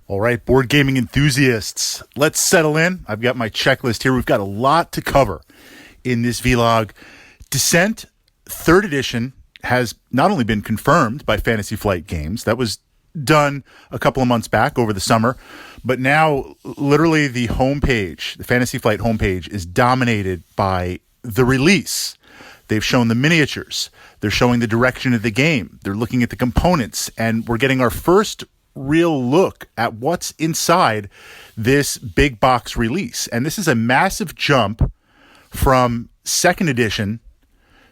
All right, board gaming enthusiasts, let's settle in. I've got my checklist here. We've got a lot to cover in this vlog. Descent 3rd edition has not only been confirmed by Fantasy Flight Games, that was done a couple of months back over the summer, but now literally the homepage, the Fantasy Flight homepage, is dominated by the release. They've shown the miniatures. They're showing the direction of the game. They're looking at the components, and we're getting our first real look at what's inside this big box release. And this is a massive jump from 2nd edition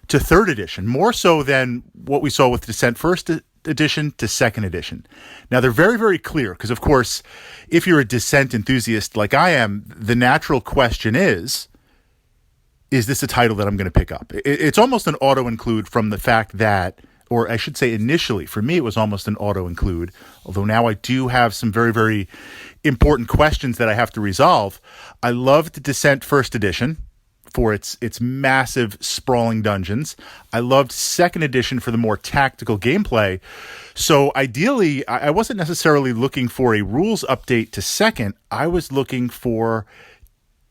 to 3rd edition, more so than what we saw with Descent 1st edition to 2nd edition. Now, they're very, very clear because, of course, if you're a Descent enthusiast like I am, the natural question is this a title that I'm going to pick up? It's almost an auto-include from the fact that, or I should say initially, for me, it was almost an auto-include, although now I do have some very, very important questions that I have to resolve. I loved Descent 1st edition for its massive, sprawling dungeons. I loved 2nd edition for the more tactical gameplay. So ideally, I wasn't necessarily looking for a rules update to 2nd. I was looking for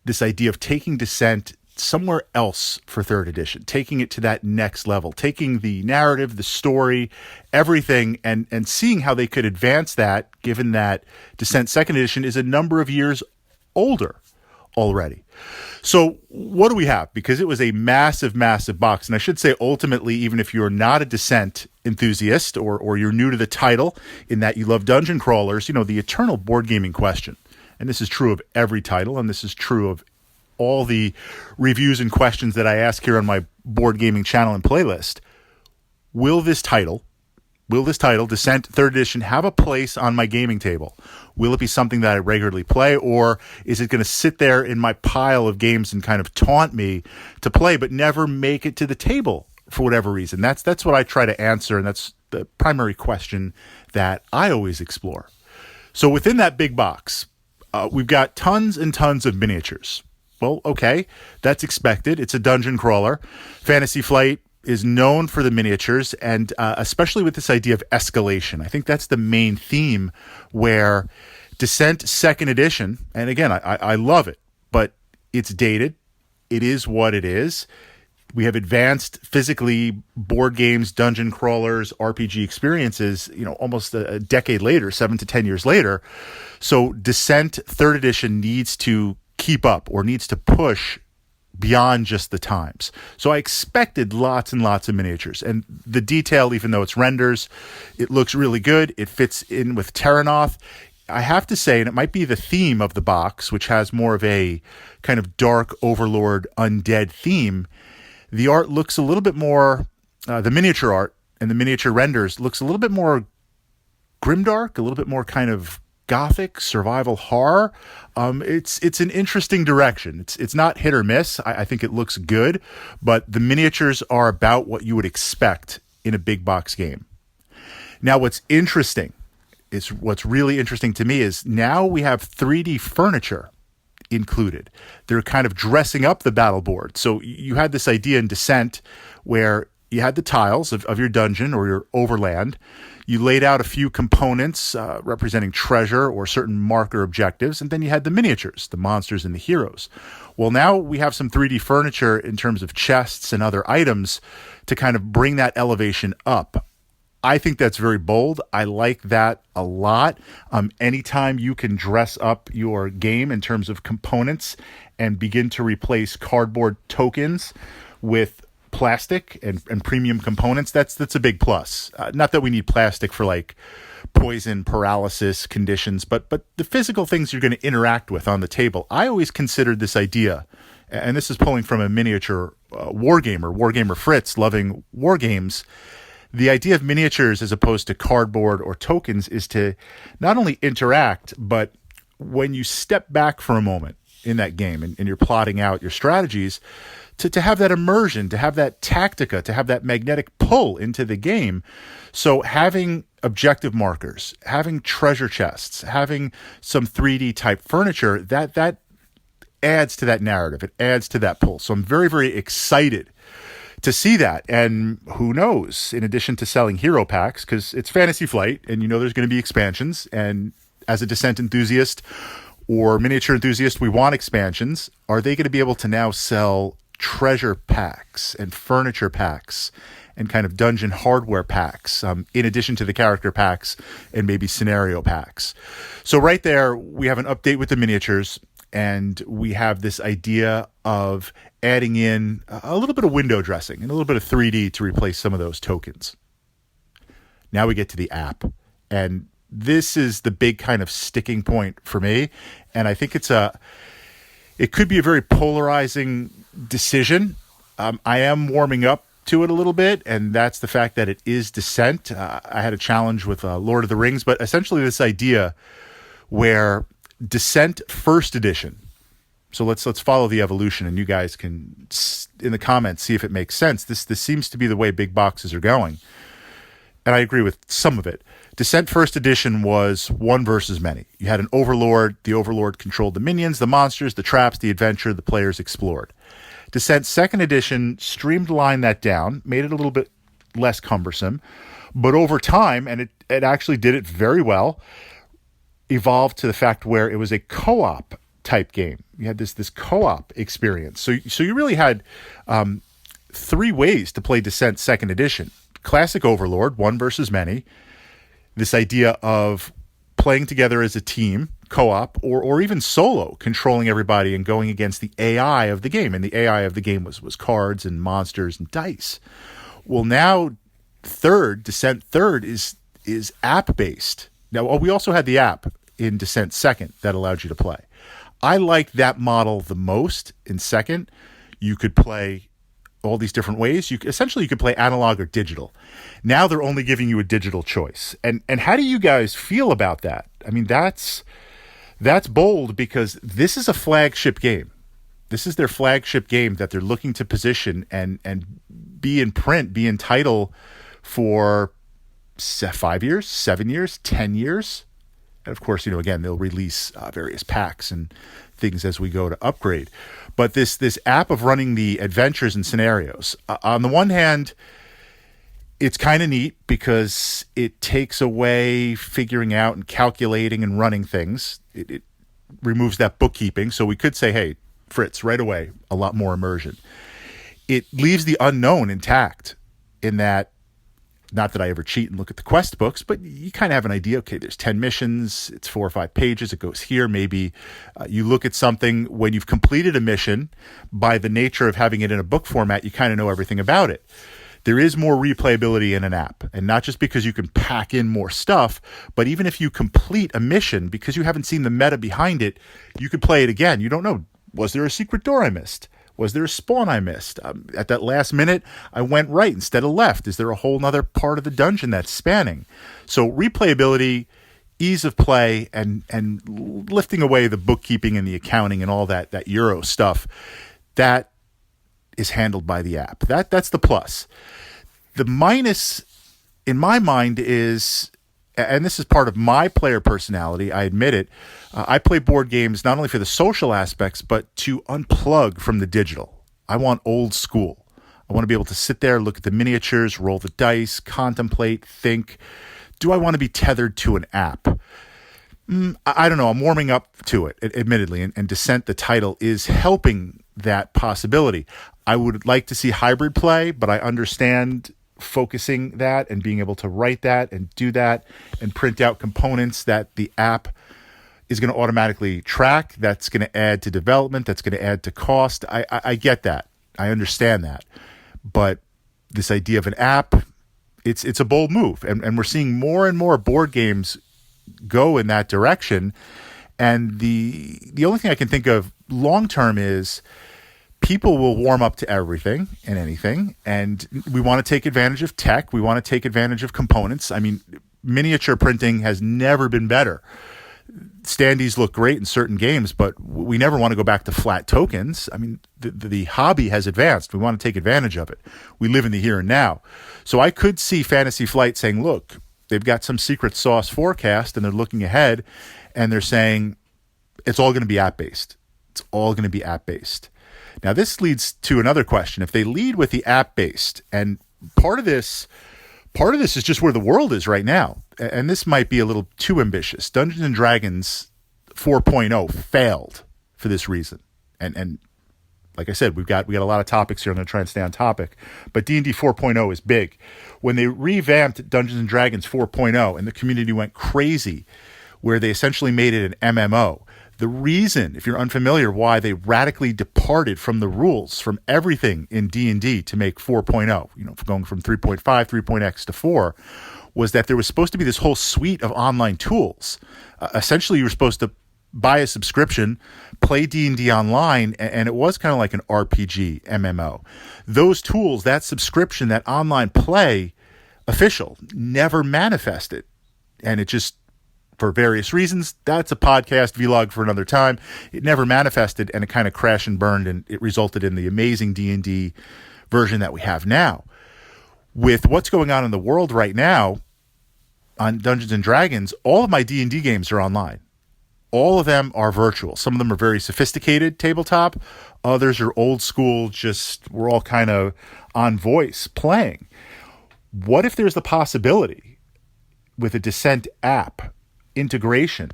this idea of taking Descent somewhere else for 3rd edition, taking it to that next level, taking the narrative, the story, everything, and seeing how they could advance that, given that Descent 2nd edition is a number of years older already. So what do we have? Because it was a massive, massive box. And I should say, ultimately, even if you're not a Descent enthusiast or you're new to the title in that you love dungeon crawlers, the eternal board gaming question, and this is true of every title, and this is true of all the reviews and questions that I ask here on my board gaming channel and playlist. Will this title, Descent 3rd edition, have a place on my gaming table? Will it be something that I regularly play, or is it going to sit there in my pile of games and kind of taunt me to play but never make it to the table for whatever reason? That's what I try to answer, and that's the primary question that I always explore. So within that big box, we've got tons and tons of miniatures. Well, okay, that's expected. It's a dungeon crawler. Fantasy Flight is known for the miniatures, and especially with this idea of escalation. I think that's the main theme where Descent 2nd edition, and again, I love it, but it's dated. It is what it is. We have advanced physically board games, dungeon crawlers, RPG experiences, almost a decade later, 7 to 10 years later. So Descent 3rd edition needs to keep up or needs to push beyond just the times. So I expected lots and lots of miniatures, and the detail, even though it's renders, it looks really good. It fits in with Terranoth. I have to say, and it might be the theme of the box, which has more of a kind of dark overlord undead theme. The art looks a little bit more, the miniature art and the miniature renders looks a little bit more grimdark, a little bit more kind of gothic survival horror. It's an interesting direction. It's not hit or miss. I think it looks good, but the miniatures are about what you would expect in a big box game. Now, what's really interesting to me is now we have 3D furniture included. They're kind of dressing up the battle board. So you had this idea in Descent where you had the tiles of your dungeon or your overland. You laid out a few components representing treasure or certain marker objectives, and then you had the miniatures, the monsters and the heroes. Well, now we have some 3D furniture in terms of chests and other items to kind of bring that elevation up. I think that's very bold. I like that a lot. Anytime you can dress up your game in terms of components and begin to replace cardboard tokens with plastic and premium components, that's a big plus. Not that we need plastic for like poison, paralysis conditions, but the physical things you're going to interact with on the table. I always considered this idea, and this is pulling from a miniature Wargamer Fritz, loving war games. The idea of miniatures as opposed to cardboard or tokens is to not only interact, but when you step back for a moment in that game and you're plotting out your strategies, to have that immersion, to have that tactica, to have that magnetic pull into the game. So having objective markers, having treasure chests, having some 3D type furniture, that adds to that narrative. It adds to that pull. So I'm very, very excited to see that. And who knows, in addition to selling hero packs, because it's Fantasy Flight and there's going to be expansions, and as a Descent enthusiast or miniature enthusiast, we want expansions. Are they going to be able to now sell treasure packs and furniture packs and kind of dungeon hardware packs, in addition to the character packs and maybe scenario packs? So right there, we have an update with the miniatures, and we have this idea of adding in a little bit of window dressing and a little bit of 3D to replace some of those tokens. Now we get to the app, and this is the big kind of sticking point for me, and I think it could be a very polarizing decision. I am warming up to it a little bit, and that's the fact that it is Descent. I had a challenge with Lord of the Rings, but essentially this idea where Descent First Edition. So let's follow the evolution, and you guys can in the comments see if it makes sense. This seems to be the way big boxes are going, and I agree with some of it. Descent First Edition was one versus many. You had an overlord. The overlord controlled the minions, the monsters, the traps, the adventure. The players explored. Descent Second Edition streamlined that down, made it a little bit less cumbersome, but over time, and it actually did it very well, evolved to the fact where it was a co-op type game. You had this co-op experience. So you really had three ways to play Descent Second Edition. Classic Overlord, one versus many. This idea of playing together as a team, co-op, or even solo, controlling everybody and going against the AI of the game. And the AI of the game was cards and monsters and dice. Well, now Descent Third is app-based. Now, we also had the app in Descent Second that allowed you to play. I like that model the most. In Second, you could play all these different ways. You could play analog or digital. Now they're only giving you a digital choice. And how do you guys feel about that? I mean, that's bold, because this is a flagship game. This is their flagship game that they're looking to position and be in print, be in title for 5 years, 7 years, 10 years. And of course, again, they'll release various packs and things as we go to upgrade. But this app of running the adventures and scenarios, on the one hand, it's kind of neat because it takes away figuring out and calculating and running things. It removes that bookkeeping. So we could say, hey, Fritz, right away, a lot more immersion. It leaves the unknown intact in that, not that I ever cheat and look at the quest books, but you kind of have an idea. Okay, there's 10 missions. It's 4 or 5 pages. It goes here. Maybe you look at something when you've completed a mission. By the nature of having it in a book format, you kind of know everything about it. There is more replayability in an app, and not just because you can pack in more stuff, but even if you complete a mission, because you haven't seen the meta behind it, you could play it again. You don't know, was there a secret door I missed? Was there a spawn I missed? At that last minute, I went right instead of left. Is there a whole other part of the dungeon that's spanning? So replayability, ease of play, and lifting away the bookkeeping and the accounting and all that Euro stuff, that is handled by the app. That's the plus. The minus, in my mind, is, and this is part of my player personality, I admit it, I play board games not only for the social aspects, but to unplug from the digital. I want old school. I want to be able to sit there, look at the miniatures, roll the dice, contemplate, think. Do I want to be tethered to an app? I don't know. I'm warming up to it, admittedly, and Descent, the title, is helping that possibility. I would like to see hybrid play, but I understand focusing that and being able to write that and do that and print out components that the app is going to automatically track. That's going to add to development. That's going to add to cost. I get that. I understand that. But this idea of an app, it's a bold move. And we're seeing more and more board games go in that direction. And the only thing I can think of long-term is people will warm up to everything and anything. And we want to take advantage of tech. We want to take advantage of components. I mean, miniature printing has never been better. Standees look great in certain games, but we never want to go back to flat tokens. I mean, the hobby has advanced. We want to take advantage of it. We live in the here and now. So I could see Fantasy Flight saying, look, they've got some secret sauce forecast and they're looking ahead and they're saying it's all going to be app-based. It's all going to be app-based. Now, this leads to another question. If they lead with the app-based, and part of this part of this is just where the world is right now. And this might be a little too ambitious. Dungeons and Dragons 4.0 failed for this reason. And like I said, we got a lot of topics here. I'm going to try and stay on topic. But D&D 4.0 is big. When they revamped Dungeons and Dragons 4.0 and the community went crazy, where they essentially made it an MMO, the reason, if you're unfamiliar, why they radically departed from the rules, from everything in D&D to make 4.0, going from 3.5, 3.x to 4, was that there was supposed to be this whole suite of online tools. Essentially, you were supposed to buy a subscription, play D&D online, and it was kind of like an RPG MMO. Those tools, that subscription, that online play, official, never manifested. And it just, for various reasons, that's a podcast vlog for another time. It never manifested, and it kind of crashed and burned, and it resulted in the amazing D&D version that we have now. With what's going on in the world right now on Dungeons and Dragons, all of my D&D games are online. All of them are virtual. Some of them are very sophisticated tabletop. Others are old school, just we're all kind of on voice playing. What if there's the possibility with a Descent app integration?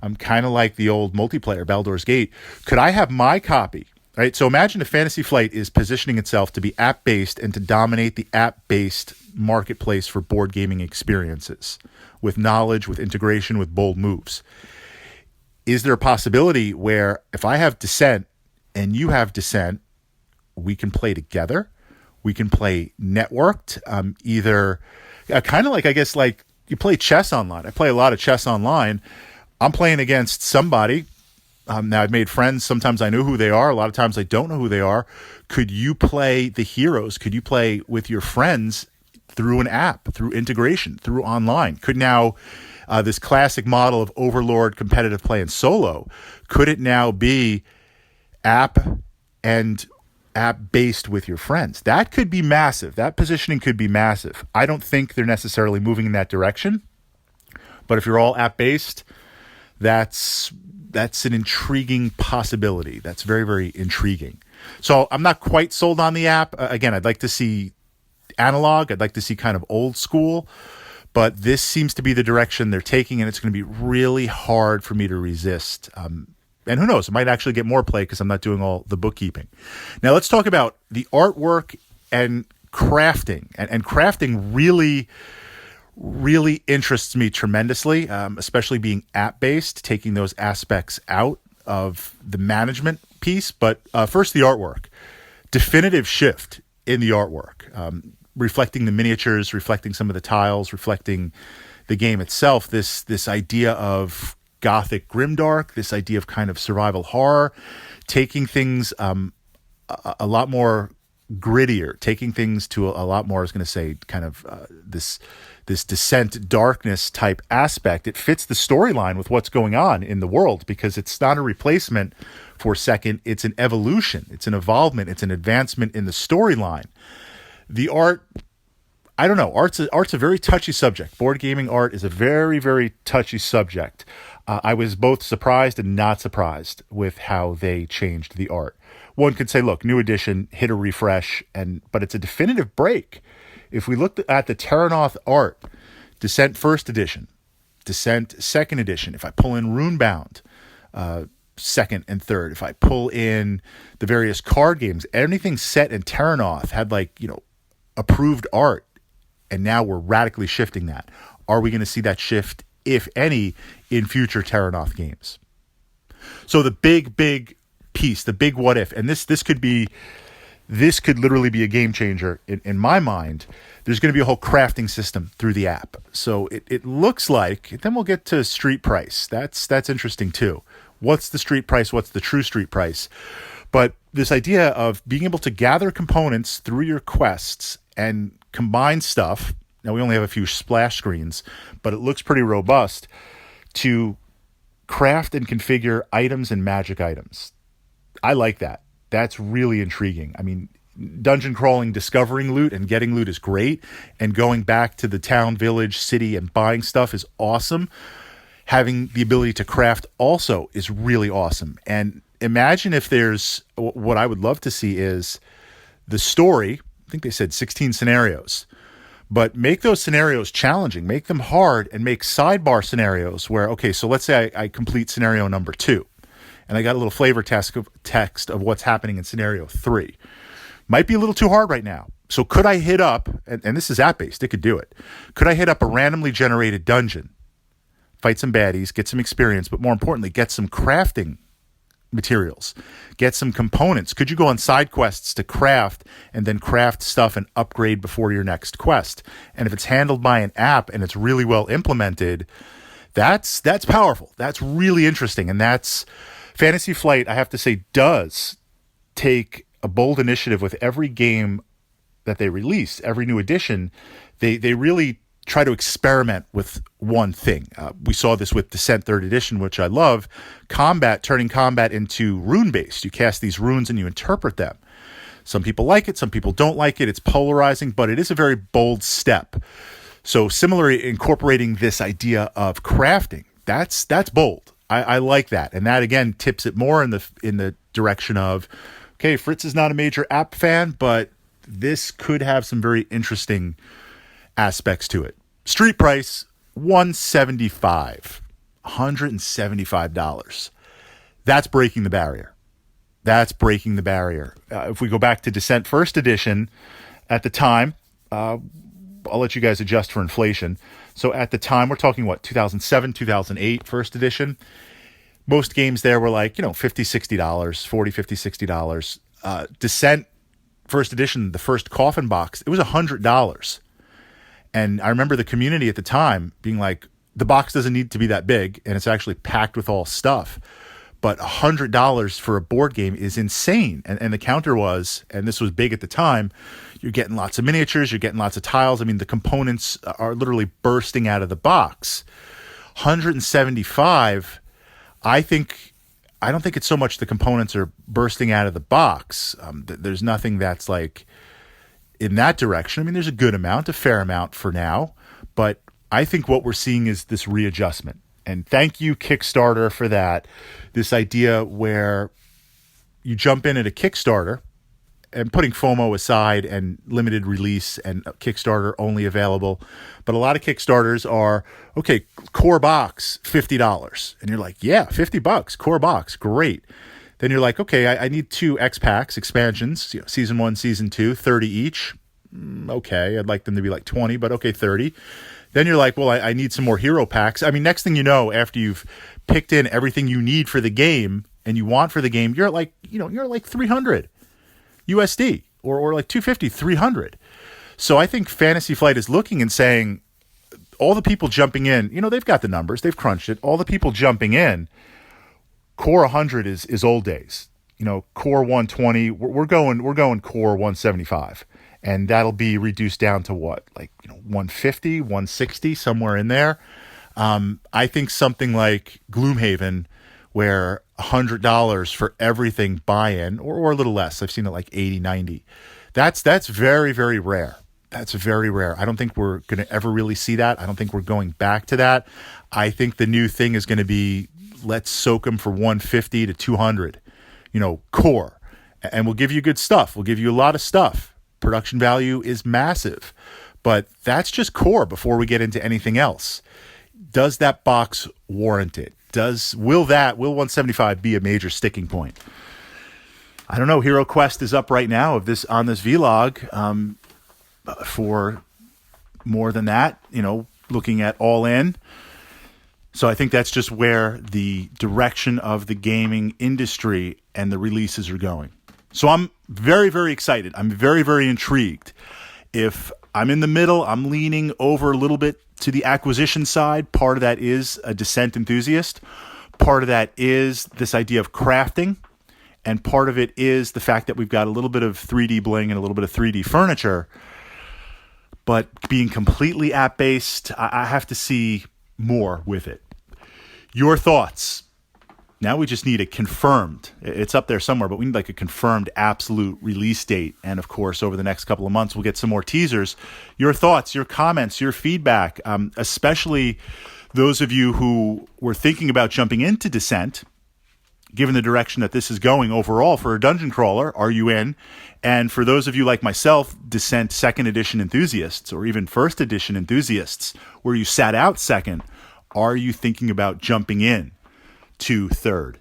I'm kind of like the old multiplayer Baldur's Gate. Could I have my copy? Right. So imagine if Fantasy Flight is positioning itself to be app-based and to dominate the app-based marketplace for board gaming experiences with knowledge, with integration, with bold moves. Is there a possibility where if I have Descent and you have Descent, we can play together? We can play networked, either kind of like, I guess, like you play chess online. I play a lot of chess online. I'm playing against somebody. Now, I've made friends. Sometimes I know who they are. A lot of times I don't know who they are. Could you play the heroes? Could you play with your friends through an app, through integration, through online? Could now this classic model of Overlord competitive play and solo, could it now be app and app-based with your friends? That could be massive. That positioning could be massive. I don't think they're necessarily moving in that direction. But if you're all app-based, that's an intriguing possibility. That's very, very intriguing. So I'm not quite sold on the app. Again, I'd like to see analog. I'd like to see kind of old school. But this seems to be the direction they're taking, and it's going to be really hard for me to resist. And who knows? I might actually get more play because I'm not doing all the bookkeeping. Now, let's talk about the artwork and crafting. And crafting really, really interests me tremendously, especially being app-based, taking those aspects out of the management piece. But first, the artwork. Definitive shift in the artwork. Reflecting the miniatures, reflecting some of the tiles, reflecting the game itself, this idea of gothic grimdark, this idea of kind of survival horror, taking things a lot more grittier, taking things to a lot more, I was going to say, kind of this Descent darkness type aspect. It fits the storyline with what's going on in the world because it's not a replacement for Second, it's an evolution, it's an evolvement, it's an advancement in the storyline. The art, I don't know. Art's a very touchy subject. Board gaming art is a very, very touchy subject. I was both surprised and not surprised with how they changed the art. One could say, look, new edition, hit a refresh, but it's a definitive break. If we look at the Terranoth art, Descent First Edition, Descent Second Edition, if I pull in Runebound, Second and Third, if I pull in the various card games, anything set in Terranoth had approved art, and now we're radically shifting that. Are we going to see that shift, if any, in future Terranoth games? So the big piece, the big what if, and this could literally be a game changer in my mind. There's going to be a whole crafting system through the app. So it looks like, then we'll get to street price. That's interesting too. What's the street price? What's the true street price? But this idea of being able to gather components through your quests and combine stuff. Now, we only have a few splash screens, but it looks pretty robust to craft and configure items and magic items. I like that. That's really intriguing. I mean, dungeon crawling, discovering loot and getting loot is great. And going back to the town, village, city and buying stuff is awesome. Having the ability to craft also is really awesome. And imagine if there's, what I would love to see is the story. I think they said 16 scenarios, But make those scenarios challenging, make them hard, and make sidebar scenarios where, okay, so let's say I complete scenario number 2, and I got a little flavor text of what's happening in scenario 3. Might be a little too hard right now. So could I hit up, and this is app-based, it could do it. Could I hit up a randomly generated dungeon, fight some baddies, get some experience, but more importantly, get some crafting materials, get some components? Could you go on side quests to craft and then craft stuff and upgrade before your next quest? And if it's handled by an app and it's really well implemented, that's powerful. That's really interesting. And that's Fantasy Flight, I have to say, does take a bold initiative with every game that they release, every new edition. They really try to experiment with one thing. We saw this with Descent 3rd Edition, which I love. Turning combat into rune-based. You cast these runes and you interpret them. Some people like it, some people don't like it. It's polarizing, but it is a very bold step. So similarly, incorporating this idea of crafting, that's bold. I like that. And that, again, tips it more in the direction of, okay, Fritz is not a major app fan, but this could have some very interesting aspects to it. Street price, $175. That's breaking the barrier. If we go back to Descent 1st Edition, at the time, I'll let you guys adjust for inflation. So at the time, we're talking, 2007, 2008, first edition. Most games there were like, $50, $60, $40, $50, $60. Descent first edition, the first coffin box, it was $100. And I remember the community at the time being like, the box doesn't need to be that big, and it's actually packed with all stuff. But $100 for a board game is insane. And the counter was, and this was big at the time, you're getting lots of miniatures, you're getting lots of tiles. I mean, the components are literally bursting out of the box. $175, I don't think it's so much the components are bursting out of the box. There's nothing that's like in that direction. I mean, there's a good amount, a fair amount for now, but I think what we're seeing is this readjustment. And thank you, Kickstarter, for that. This idea where you jump in at a Kickstarter, and putting FOMO aside and limited release and Kickstarter only available, but a lot of Kickstarters are, okay, core box, $50. And you're like, yeah, $50, core box, great. Then you're like, okay, I need 2 X packs, expansions, season 1, season 2, 30 each. Okay, I'd like them to be like 20, but okay, 30. Then you're like, well, I need some more hero packs. I mean, next thing you know, after you've picked in everything you need for the game and you want for the game, you're at like, you're at like 300 USD or like 250, 300. So I think Fantasy Flight is looking and saying, all the people jumping in, they've got the numbers, they've crunched it. All the people jumping in, core 100 is old days. Core 120, we're going core 175. And that'll be reduced down to what? Like, 150, 160, somewhere in there. I think something like Gloomhaven, where $100 for everything buy-in, or a little less. I've seen it like 80, 90. That's very, very rare. That's very rare. I don't think we're going to ever really see that. I don't think we're going back to that. I think the new thing is going to be, let's soak them for 150 to 200, core. And we'll give you good stuff. We'll give you a lot of stuff. Production value is massive, but that's just core before we get into anything else. Does that box warrant it? Will 175 be a major sticking point? I don't know. Hero Quest is up right now on this vlog for more than that, looking at all in. So I think that's just where the direction of the gaming industry and the releases are going. So I'm very, very excited. I'm very, very intrigued. If I'm in the middle, I'm leaning over a little bit to the acquisition side. Part of that is a Descent enthusiast. Part of that is this idea of crafting. And part of it is the fact that we've got a little bit of 3D bling and a little bit of 3D furniture. But being completely app-based, I have to see more with it. Your thoughts? Now we just need a confirmed, it's up there somewhere, but we need like a confirmed absolute release date. And of course, over the next couple of months, we'll get some more teasers. Your thoughts, your comments, your feedback, especially those of you who were thinking about jumping into Descent, given the direction that this is going overall for a dungeon crawler? Are you in? And for those of you like myself, Descent second edition enthusiasts, or even first edition enthusiasts, where you sat out second, are you thinking about jumping in to third?